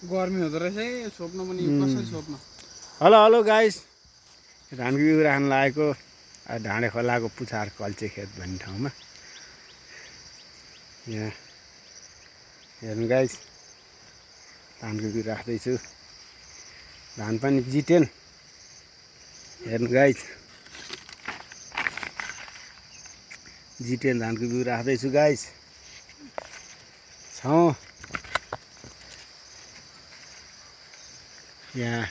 गर्मी हुँदो रहेछ है छोप्न पनि कसरी छोप्न। हेलो हेलो गाइस, धानको बिउ राख्न लागेको ढाँडे खोलाको पुछार कल्चे खेत भन्ने ठाउँमा। यहाँ हेर्नु गाइस, धानको बिउ राख्दैछु। धान पनि जिटेन। हेर्नु गाइस, जिटेन धानको बिउ राख्दैछु गाइस। यहाँ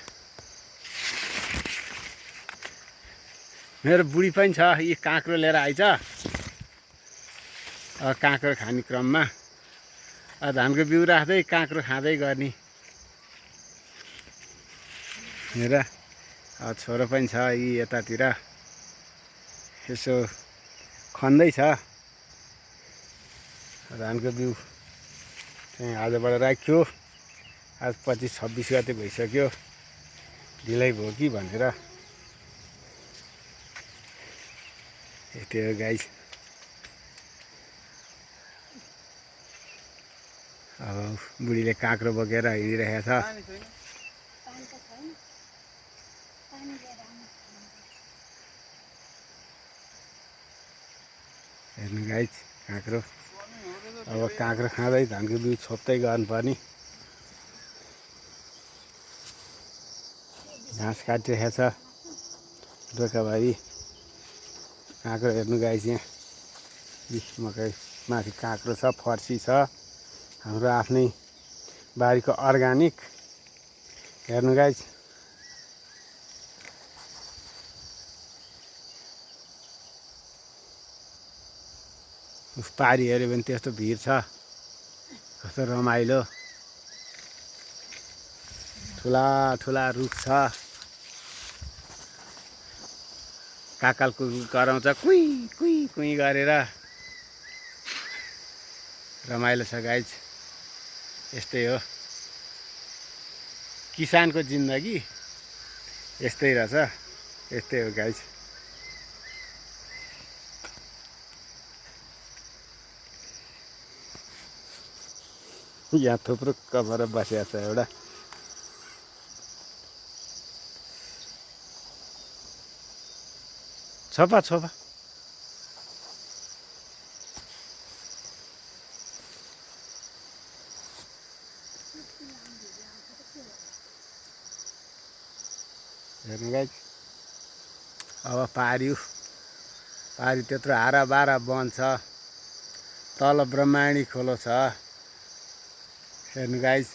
मेरो बुढी पनि छ, यी काँक्रो लिएर आइछ। काँक्रो खाने क्रममा धानको बिउ राख्दै काँक्रो खाँदै गर्ने। हेर छोरो पनि छ यी यतातिर यसो खन्दैछ। धानको बिउ चाहिँ आजबाट राख्यो। आज 25-26 गते भइसक्यो, ढिलै भयो कि भनेर। यति हो गाइस। अब बुढीले काँक्रो बोकेर हिँडिरहेको छ। हेर्नु गाइस, काँक्रो। अब काँक्रो खाँदै धानको बिउ छोप्दै गर्नुपर्ने। घाँस काटिरहेको छ डोकाभरि। काँक्रो हेर्नु गाइस, यहाँ मकै माथि काँक्रो छ, फर्सी छ, हाम्रो आफ्नै बारीको अर्ग्यानिक। हेर्नु गाइस, पारी हेऱ्यो भने त्यस्तो भिड छ, कस्तो रमाइलो। ठुला ठुला रुख छ। काकालको कराउँछ कुई कुई कुई गरेर। रमाइलो छ गाइज। यस्तै हो किसानको जिन्दगी, यस्तै रहेछ। यस्तै हो गाइज। यहाँ थुप्रो कभर बसेको छ एउटा। छोपा छोपा। हेर्नु गाइस, अब पारी त्यत्रो हाराबारा वन छ। तल ब्रह्माणी खोलो छ। हेर्नु गाइस,